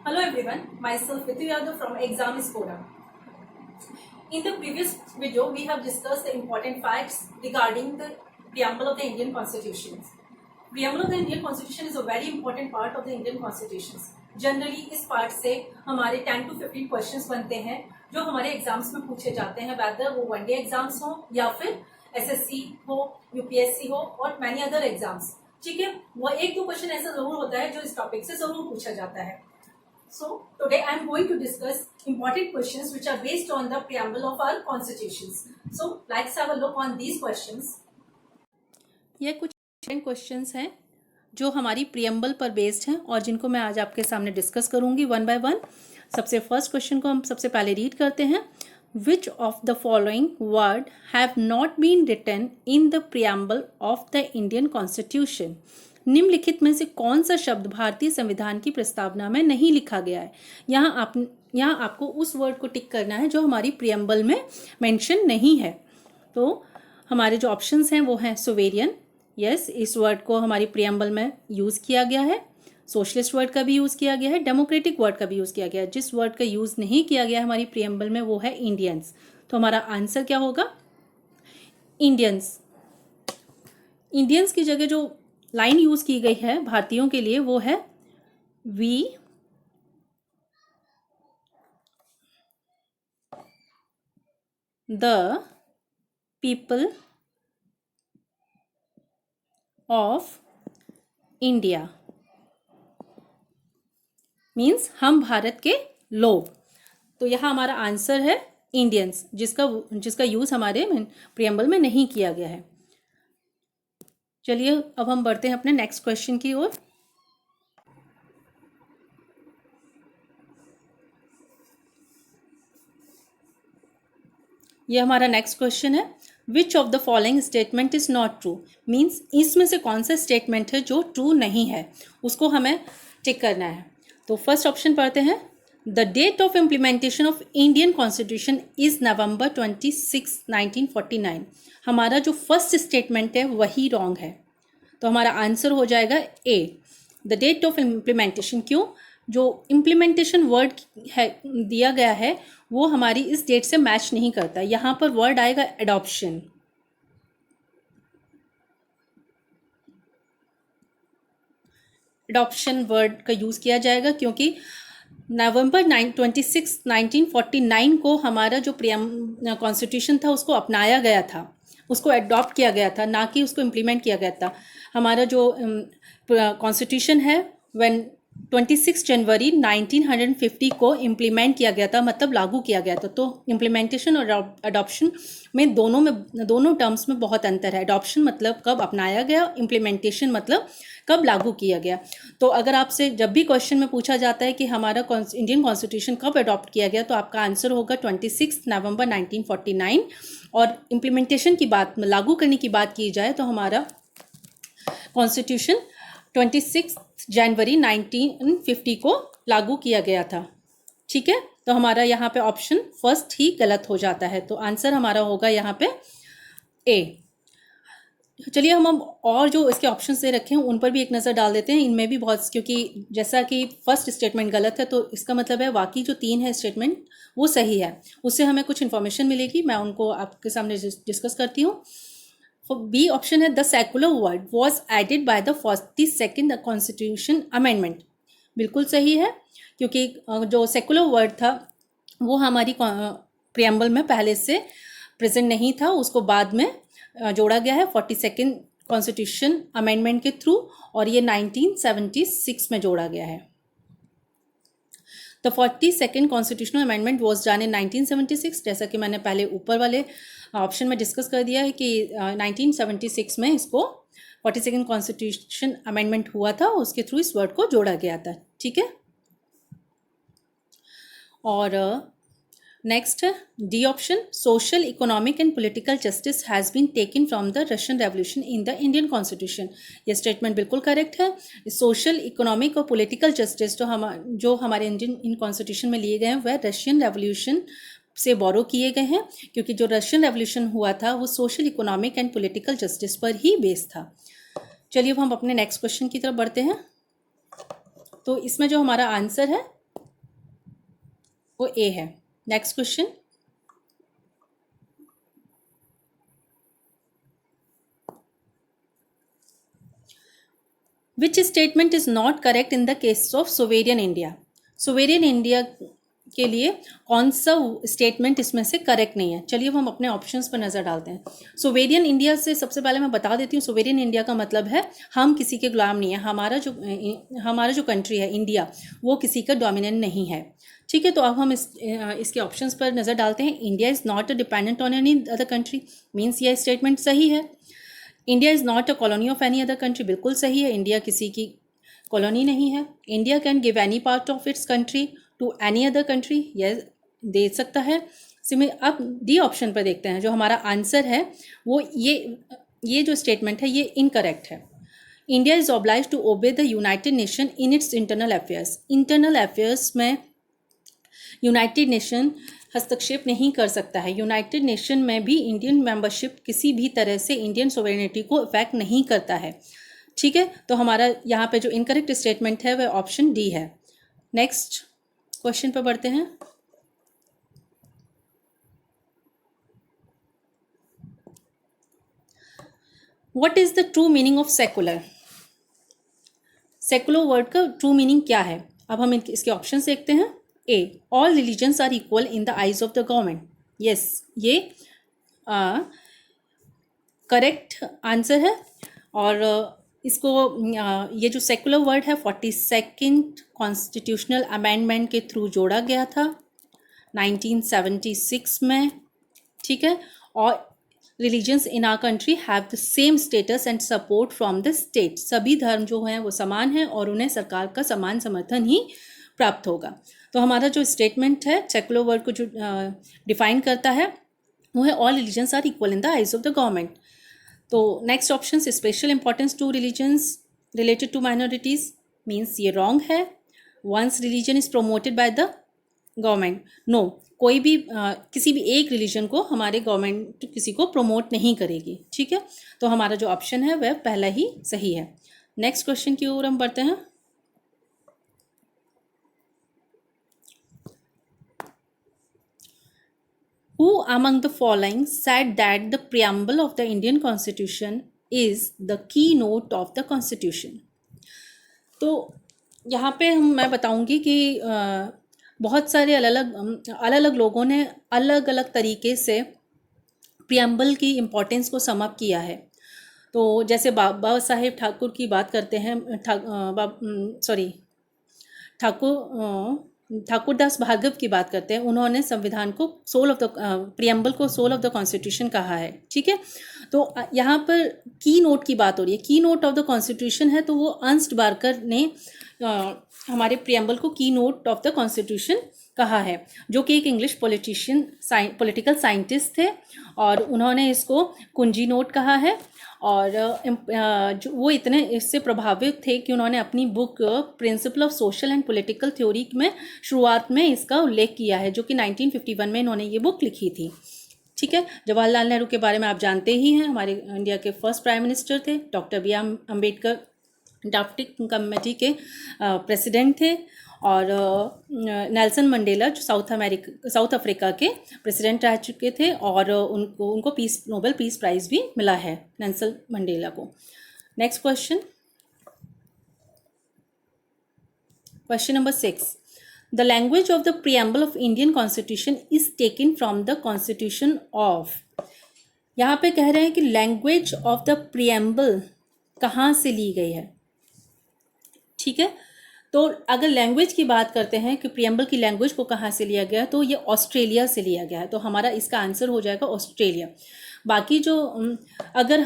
Hello everyone, myself Ritu Yadav from Exam Skoda. In the previous video, we have discussed the important facts regarding the preamble of the Indian Constitution. Preamble of the Indian Constitution is a very important part of the Indian Constitution. Generally इस part से हमारे 10 to 15 questions बनते हैं जो हमारे exams में पूछे जाते हैं, whether वो वनडे एग्जाम्स हो या फिर SSC हो, UPSC हो और मैनी अदर एग्जाम्स. ठीक है, वो एक दो क्वेश्चन ऐसा जरूर होता है जो इस टॉपिक से जरूर पूछा जाता है. So today I am going to discuss important questions which are based on the preamble of our constitutions. So let's have a look on these questions. ये कुछ क्वेश्चंस हैं जो हमारी प्रियम्बल पर बेस्ड हैं और जिनको मैं आज आपके सामने डिस्कस करूंगी वन बाय वन. सबसे फर्स्ट क्वेश्चन को हम सबसे पहले रीड करते हैं. Which of the following word have not been written in the preamble of the Indian constitution. निम्नलिखित में से कौन सा शब्द भारतीय संविधान की प्रस्तावना में नहीं लिखा गया है. यहाँ आपको उस वर्ड को टिक करना है जो हमारी प्रियम्बल में मेंशन नहीं है. तो हमारे जो ऑप्शंस हैं वो हैं सोवेरियन. यस, इस वर्ड को हमारी प्रियम्बल में यूज़ किया गया है. सोशलिस्ट वर्ड का भी यूज़ किया गया है. डेमोक्रेटिक वर्ड का भी यूज़ किया गया है. जिस वर्ड का यूज़ नहीं किया गया हमारी प्रियम्बल में वो है इंडियंस. तो हमारा आंसर क्या होगा? इंडियंस. इंडियंस की जगह जो लाइन यूज की गई है भारतीयों के लिए वो है we the people of India. Means हम भारत के लोग. तो यहाँ हमारा आंसर है इंडियंस, जिसका यूज हमारे प्रियम्बल में नहीं किया गया है. चलिए अब हम बढ़ते हैं अपने नेक्स्ट क्वेश्चन की ओर. यह हमारा नेक्स्ट क्वेश्चन है. विच of the following statement is not true. Means इसमें से कौन सा स्टेटमेंट है जो ट्रू नहीं है, उसको हमें टिक करना है. तो फर्स्ट ऑप्शन पढ़ते हैं. The date of implementation of Indian constitution is November 26, 1949. हमारा जो फर्स्ट स्टेटमेंट है वही रॉन्ग है. तो हमारा आंसर हो जाएगा ए, द डेट ऑफ इम्प्लीमेंटेशन. क्यों? जो इम्प्लीमेंटेशन वर्ड है दिया गया है वो हमारी इस डेट से मैच नहीं करता. यहाँ पर वर्ड आएगा एडॉप्शन. एडॉप्शन वर्ड का यूज़ किया जाएगा क्योंकि November 26, 1949 को हमारा जो कॉन्स्टिट्यूशन था उसको अपनाया गया था, उसको एडॉप्ट किया गया था, ना कि उसको इम्प्लीमेंट किया गया था. हमारा जो कॉन्स्टिट्यूशन है 26 जनवरी 1950 को इम्प्लीमेंट किया गया था, मतलब लागू किया गया था. तो इम्प्लीमेंटेशन और अडॉप्शन में दोनों टर्म्स में बहुत अंतर है. अडॉप्शन मतलब कब अपनाया गया, इम्प्लीमेंटेशन मतलब कब लागू किया गया. तो अगर आपसे जब भी क्वेश्चन में पूछा जाता है कि हमारा इंडियन कॉन्स्टिट्यूशन कब अडॉप्ट किया गया, तो आपका आंसर होगा 26 नवंबर 1949. और इम्प्लीमेंटेशन की बात, लागू करने की बात की जाए तो हमारा कॉन्स्टिट्यूशन 26 जनवरी 1950 को लागू किया गया था. ठीक है, तो हमारा यहाँ पे ऑप्शन फर्स्ट ही गलत हो जाता है. तो आंसर हमारा होगा यहाँ पे ए. चलिए हम और जो इसके ऑप्शंस दे रखे हैं उन पर भी एक नज़र डाल देते हैं. इनमें भी बहुत, क्योंकि जैसा कि फर्स्ट स्टेटमेंट गलत है तो इसका मतलब है बाकी जो 3 है स्टेटमेंट वो सही है. उससे हमें कुछ इन्फॉर्मेशन मिलेगी, मैं उनको आपके सामने डिस्कस करती हूँ. बी ऑप्शन है the secular word was added by the 42nd constitution amendment. बिल्कुल सही है, क्योंकि जो सेकुलर वर्ड था वो हमारी प्रियम्बल में पहले से प्रेजेंट नहीं था, उसको बाद में जोड़ा गया है 42nd कॉन्स्टिट्यूशन अमेंडमेंट के थ्रू, और ये 1976 में जोड़ा गया है. The 42nd constitutional amendment was done in 1976. जैसा कि मैंने पहले ऊपर वाले ऑप्शन में डिस्कस कर दिया है कि 1976 में इसको 42nd कॉन्स्टिट्यूशन अमेंडमेंट हुआ था, उसके थ्रू इस वर्ड को जोड़ा गया था. ठीक है, और नेक्स्ट है D option. Social, economic and political justice has been taken from the Russian revolution in the Indian constitution. ये स्टेटमेंट बिल्कुल करेक्ट है. सोशल, इकोनॉमिक और पॉलिटिकल जस्टिस जो हमारे इंडियन कॉन्स्टिट्यूशन में लिए गए हैं वह रशियन रेवोल्यूशन से बोरो किए गए हैं, क्योंकि जो रशियन रेवोल्यूशन हुआ था वो social, economic and political justice पर ही बेस्ड था. चलिए अब हम अपने नेक्स्ट क्वेश्चन की तरफ बढ़ते हैं. तो इसमें जो हमारा आंसर है वो ए है। Next question, which statement is not correct in the case of sovereign India? Sovereign India के लिए कौन सा स्टेटमेंट इसमें से करेक्ट नहीं है? चलिए हम अपने ऑप्शंस पर नज़र डालते हैं। सोवेरियन इंडिया से सबसे पहले मैं बता देती हूँ, सोवेरियन इंडिया का मतलब है हम किसी के गुलाम नहीं है। हमारा जो कंट्री है इंडिया, वो किसी का डोमिनेंट नहीं है। ठीक है, तो अब हम इसके ऑप्शंस पर नज़र डालते हैं। India is not a dependent on any other country, means यह स्टेटमेंट सही है। India is not a colony of any other country, बिल्कुल सही है, इंडिया किसी की कॉलोनी नहीं है। India can give any part of its country to any other country, यह दे सकता है। अब डी ऑप्शन पर देखते हैं, जो हमारा आंसर है वो ये जो स्टेटमेंट है ये इनकरेक्ट है। India is oblige to obey the United Nation in its internal affairs. Internal affairs में यूनाइटेड नेशन हस्तक्षेप नहीं कर सकता है। यूनाइटेड नेशन में भी इंडियन मेंबरशिप किसी भी तरह से इंडियन सोवेरेनिटी को इफेक्ट नहीं करता है। ठीक है, तो हमारा यहाँ पे जो इनकरेक्ट स्टेटमेंट है वह ऑप्शन डी है। नेक्स्ट क्वेश्चन पर बढ़ते हैं। What is the true meaning of secular? Secular word का ट्रू मीनिंग क्या है? अब हम इसके ऑप्शन देखते हैं। A, all religions are equal in the eyes of the government. Yes, ये करेक्ट आंसर है। और इसको ये जो सेकुलर वर्ड है 42nd कॉन्स्टिट्यूशनल अमेंडमेंट के थ्रू जोड़ा गया था 1976 में। ठीक है, और religions in our country have the same status and support from the state. सभी धर्म जो हैं वो समान हैं और उन्हें सरकार का समान समर्थन ही प्राप्त होगा। तो हमारा जो स्टेटमेंट है सेकुलर वर्ड को जो डिफाइन करता है वो है all religions are equal in the eyes of the government. तो next option, special importance to religions related to minorities, means ये रॉन्ग है। Once religion is promoted by the government, no, कोई भी किसी भी एक रिलीजन को हमारे गवर्नमेंट किसी को प्रमोट नहीं करेगी। ठीक है, तो हमारा जो ऑप्शन है वह पहला ही सही है। नेक्स्ट क्वेश्चन की ओर हम बढ़ते हैं। Who among the following said that the preamble of the Indian Constitution is the keynote of the Constitution? तो यहाँ पे मैं बताऊँगी कि बहुत सारे अलग अलग लोगों ने अलग अलग तरीके से प्रियम्बल की इम्पोर्टेंस को सम अप किया है। तो जैसे बाबा साहेब ठाकुर की बात करते हैं, ठाकुरदास भार्गव की बात करते हैं, उन्होंने संविधान को सोल ऑफ द प्रियम्बल को सोल ऑफ द कॉन्स्टिट्यूशन कहा है। ठीक है, तो यहाँ पर की नोट की बात हो रही है, की नोट ऑफ द कॉन्स्टिट्यूशन है, तो वो अर्नस्ट बार्कर ने हमारे प्रियम्बल को की नोट ऑफ द कॉन्स्टिट्यूशन कहा है, जो कि एक इंग्लिश पॉलिटिकल साइंटिस्ट थे और उन्होंने इसको कुंजी नोट कहा है। और जो वो इतने इससे प्रभावित थे कि उन्होंने अपनी book principle of social and political theory में शुरुआत में इसका उल्लेख किया है, जो कि 1951 में इन्होंने ये बुक लिखी थी। ठीक है, जवाहरलाल नेहरू के बारे में आप जानते ही हैं, हमारे इंडिया के फर्स्ट प्राइम मिनिस्टर थे। Doctor B R Ambedkar drafting committee के प्रेसिडेंट थे। और नेल्सन मंडेला जो साउथ अफ्रीका के प्रेसिडेंट रह चुके थे और उनको नोबेल पीस प्राइज़ भी मिला है नेल्सन मंडेला को। Next question, question number 6, the language of the preamble of Indian constitution is taken from the constitution of. यहाँ पे कह रहे हैं कि लैंग्वेज ऑफ द प्रियम्बल कहाँ से ली गई है। ठीक है, तो अगर लैंग्वेज की बात करते हैं कि प्रियम्बल की लैंग्वेज को कहाँ से लिया गया, तो ये ऑस्ट्रेलिया से लिया गया है, तो हमारा इसका आंसर हो जाएगा ऑस्ट्रेलिया। बाकी जो अगर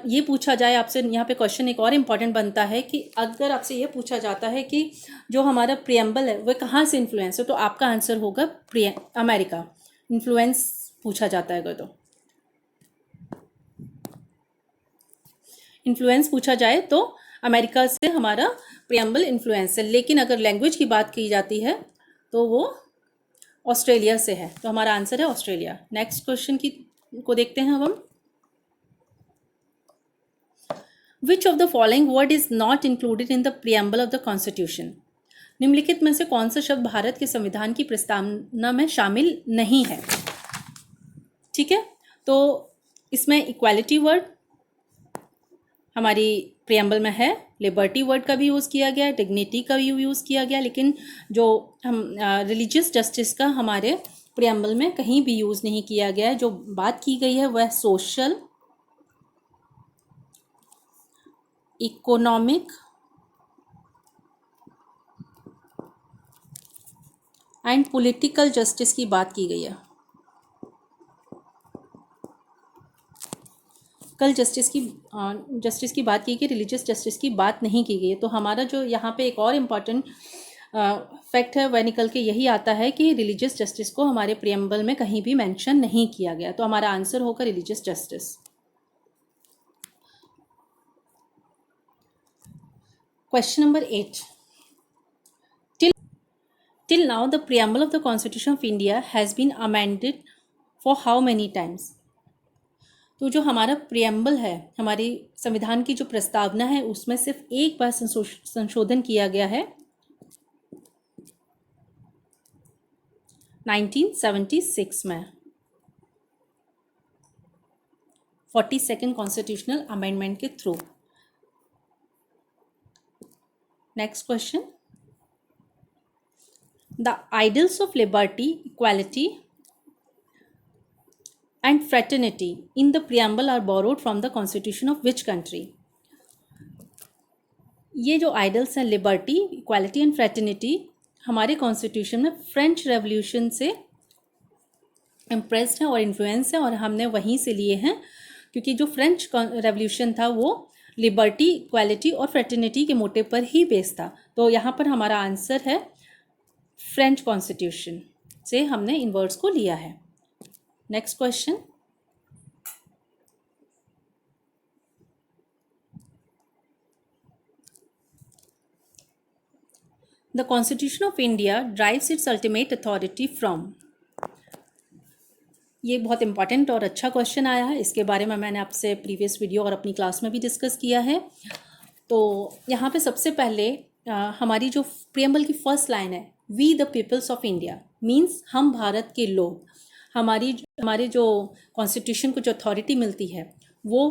ये पूछा जाए आपसे, यहाँ पे क्वेश्चन एक और इम्पॉर्टेंट बनता है कि अगर आपसे ये पूछा जाता है कि जो हमारा प्रियम्बल है वह कहाँ से इन्फ्लुएंस है, तो आपका आंसर होगा अमेरिका। इन्फ्लुएंस पूछा जाता है अगर तो इन्फ्लुएंस पूछा जाए तो अमेरिका से हमारा प्रियम्बल इन्फ्लुएंस है। लेकिन अगर लैंग्वेज की बात की जाती है तो वो ऑस्ट्रेलिया से है, तो हमारा आंसर है ऑस्ट्रेलिया। नेक्स्ट क्वेश्चन को देखते हैं अब हम। विच of the following word is not included in the preamble of the constitution? निम्नलिखित में से कौन सा शब्द भारत के संविधान की प्रस्तावना में शामिल नहीं है? ठीक है, तो इसमें इक्वालिटी वर्ड हमारी प्रियम्बल में है, लिबर्टी वर्ड का भी यूज़ किया गया, डिग्निटी का भी यूज़ किया गया, लेकिन जो हम रिलीजियस जस्टिस का हमारे प्रियम्बल में कहीं भी यूज़ नहीं किया गया है। जो बात की गई है वह social, economic and political justice की बात की गई है। कल जस्टिस की बात की गई, रिलीजियस जस्टिस की बात नहीं की गई है। तो हमारा जो यहाँ पे एक और इम्पॉर्टेंट फैक्ट है वह निकल के यही आता है कि रिलीजियस जस्टिस को हमारे प्रियम्बल में कहीं भी मेंशन नहीं किया गया। तो हमारा आंसर होगा religious justice. Question number 8, till now the preamble of the Constitution of India has been amended for how many times? तो जो हमारा प्रियम्बल है, हमारी संविधान की जो प्रस्तावना है, उसमें सिर्फ एक बार संशोधन किया गया है 1976 में, 42nd कॉन्स्टिट्यूशनल अमेंडमेंट के through. Next question, the idols of liberty, equality and fraternity in the preamble are borrowed from the constitution of which country? ये जो आइडल्स हैं लिबर्टी, इक्वालिटी एंड फ्रेटर्निटी हमारे कॉन्स्टिट्यूशन में फ्रेंच रेवोल्यूशन से impressed है और influence है, और हमने वहीं से लिए हैं क्योंकि जो फ्रेंच रेवोल्यूशन था वो लिबर्टी, इक्वालिटी और फ्रेटर्निटी के मोटिव पर ही बेस्ड था। तो यहाँ पर हमारा आंसर है फ्रेंच कॉन्स्टिट्यूशन से हमने इन वर्ड्स को लिया है। Next question, the Constitution of India derives its ultimate authority from? ये बहुत इंपॉर्टेंट और अच्छा क्वेश्चन आया है। इसके बारे में मैंने आपसे प्रीवियस वीडियो और अपनी क्लास में भी डिस्कस किया है। तो यहाँ पे सबसे पहले हमारी जो प्रियम्बल की फर्स्ट लाइन है, we the peoples of India, means हम भारत के लोग। हमारे जो कॉन्स्टिट्यूशन को जो अथॉरिटी मिलती है वो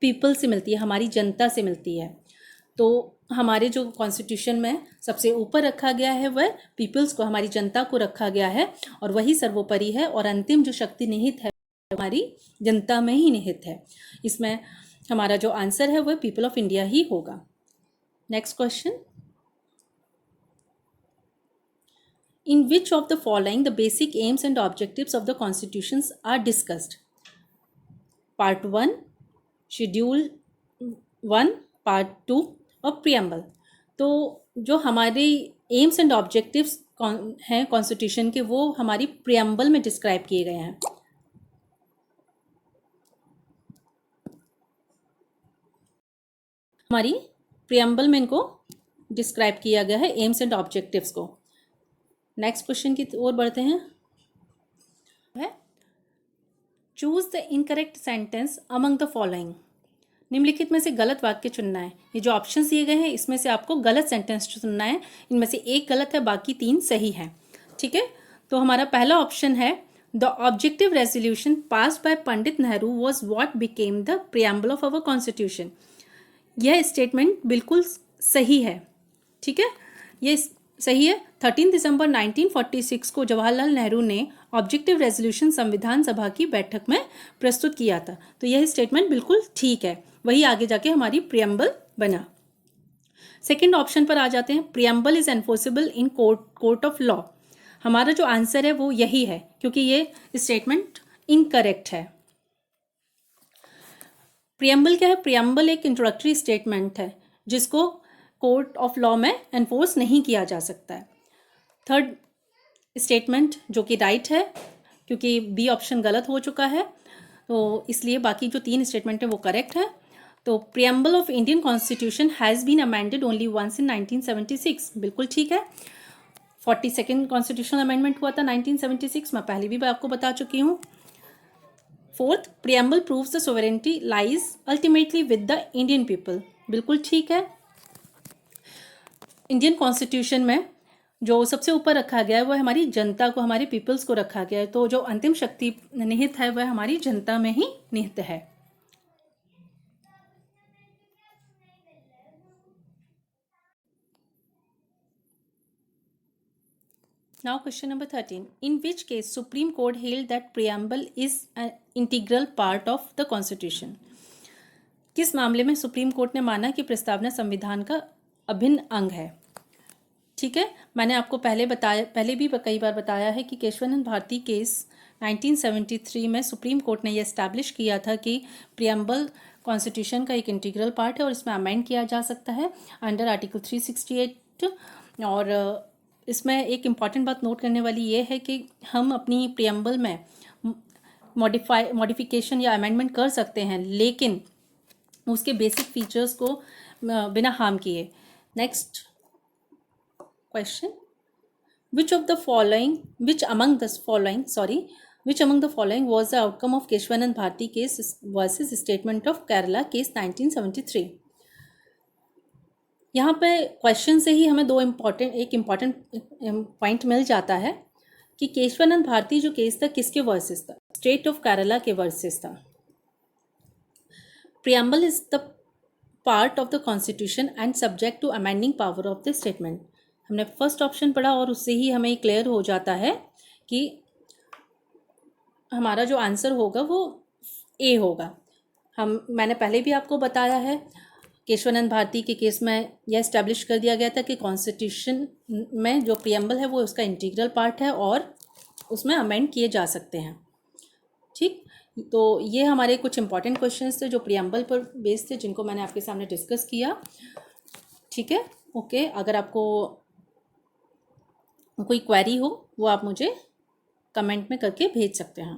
पीपल से मिलती है, हमारी जनता से मिलती है। तो हमारे जो कॉन्स्टिट्यूशन में सबसे ऊपर रखा गया है वह पीपल्स को, हमारी जनता को रखा गया है, और वही सर्वोपरि है, और अंतिम जो शक्ति निहित है हमारी जनता में ही निहित है। इसमें हमारा जो आंसर है वह पीपल ऑफ इंडिया ही होगा। Next question, in which of the following the basic aims and objectives of the constitutions are discussed? Part 1, Schedule 1, Part 2 और Preamble। तो जो हमारे एम्स एंड ऑब्जेक्टिव्स हैं कॉन्स्टिट्यूशन के, वो हमारी प्रियम्बल में डिस्क्राइब किए गए हैं। हमारी प्रियम्बल में इनको डिस्क्राइब किया गया है, एम्स एंड ऑब्जेक्टिव्स को। नेक्स्ट क्वेश्चन की ओर बढ़ते हैं, है choose the incorrect sentence among the following. निम्नलिखित में से गलत वाक्य चुनना है। ये जो ऑप्शंस दिए गए हैं इसमें से आपको गलत सेंटेंस चुनना है। इनमें से एक गलत है, बाकी 3 सही हैं। ठीक है, तो हमारा पहला ऑप्शन है the objective resolution passed by Pandit Nehru was what became the preamble of our constitution. यह स्टेटमेंट बिल्कुल सही है। ठीक है, ये सही है। 13 दिसंबर 1946 को जवाहरलाल नेहरू ने ऑब्जेक्टिव रेजोल्यूशन संविधान सभा की बैठक में प्रस्तुत किया था। तो यह स्टेटमेंट बिल्कुल ठीक है, वही आगे जाके हमारी प्रियम्बल बना। सेकंड ऑप्शन पर आ जाते हैं, preamble is enforceable in court of law. हमारा जो आंसर है वो यही है, क्योंकि ये स्टेटमेंट इनकरेक्ट है। प्रियम्बल क्या है? प्रियम्बल एक इंट्रोडक्टरी स्टेटमेंट है जिसको कोर्ट ऑफ लॉ में एनफोर्स नहीं किया जा सकता है। थर्ड स्टेटमेंट जो कि राइट है, क्योंकि बी ऑप्शन गलत हो चुका है, तो इसलिए बाकी जो 3 स्टेटमेंट है वो करेक्ट है। तो preamble of Indian constitution has been amended only once in 1976, बिल्कुल ठीक है। 42nd कॉन्स्टिट्यूशनल अमेंडमेंट हुआ था 1976 में, पहले भी आपको बता चुकी हूँ। Fourth, preamble proves the sovereignty lies ultimately with the Indian people, बिल्कुल ठीक है। इंडियन कॉन्स्टिट्यूशन में जो सबसे ऊपर रखा गया है वह हमारी जनता को, हमारे पीपल्स को रखा गया है। तो जो अंतिम शक्ति निहित है वह हमारी जनता में ही निहित है। Now question number 13. In which case Supreme Court held that preamble is an integral part of the Constitution? किस मामले में सुप्रीम कोर्ट ने माना कि प्रस्तावना संविधान का अभिन्न अंग है? ठीक है, मैंने आपको पहले भी कई बार बताया है कि केशवानंद भारती केस 1973 में सुप्रीम कोर्ट ने यह एस्टैब्लिश किया था कि प्रियम्बल कॉन्स्टिट्यूशन का एक इंटीग्रल पार्ट है और इसमें अमेंड किया जा सकता है अंडर आर्टिकल 368। और इसमें एक इम्पॉर्टेंट बात नोट करने वाली ये है कि हम अपनी प्रियम्बल में मॉडिफिकेशन या अमेंडमेंट कर सकते हैं, लेकिन उसके बेसिक फीचर्स को बिना हार्म किए। Next question, which among the following was the outcome of Keshwanand Bharti case versus Statement of Kerala case 1973? यहाँ पे क्वेश्चन से ही हमें एक इम्पॉर्टेंट पॉइंट मिल जाता है कि केशवानंद भारती जो केस था किसके वर्सेस था? स्टेट ऑफ केरला के वर्सेस था। Preamble is the part of the constitution and subject to amending power of the statement. हमने फर्स्ट ऑप्शन पढ़ा और उससे ही हमें क्लियर हो जाता है कि हमारा जो आंसर होगा वो ए होगा। मैंने पहले भी आपको बताया है, केशवानंद भारती के केस में यह इस्टेब्लिश कर दिया गया था कि कॉन्स्टिट्यूशन में जो प्रियम्बल है वो उसका इंटीग्रल पार्ट है और उसमें अमेंड किए जा सकते हैं। ठीक, तो ये हमारे कुछ इंपॉर्टेंट क्वेश्चंस थे जो प्रियम्बल पर बेस्ड थे, जिनको मैंने आपके सामने डिस्कस किया। ठीक है, ओके। अगर आपको कोई क्वेरी हो वो आप मुझे कमेंट में करके भेज सकते हैं।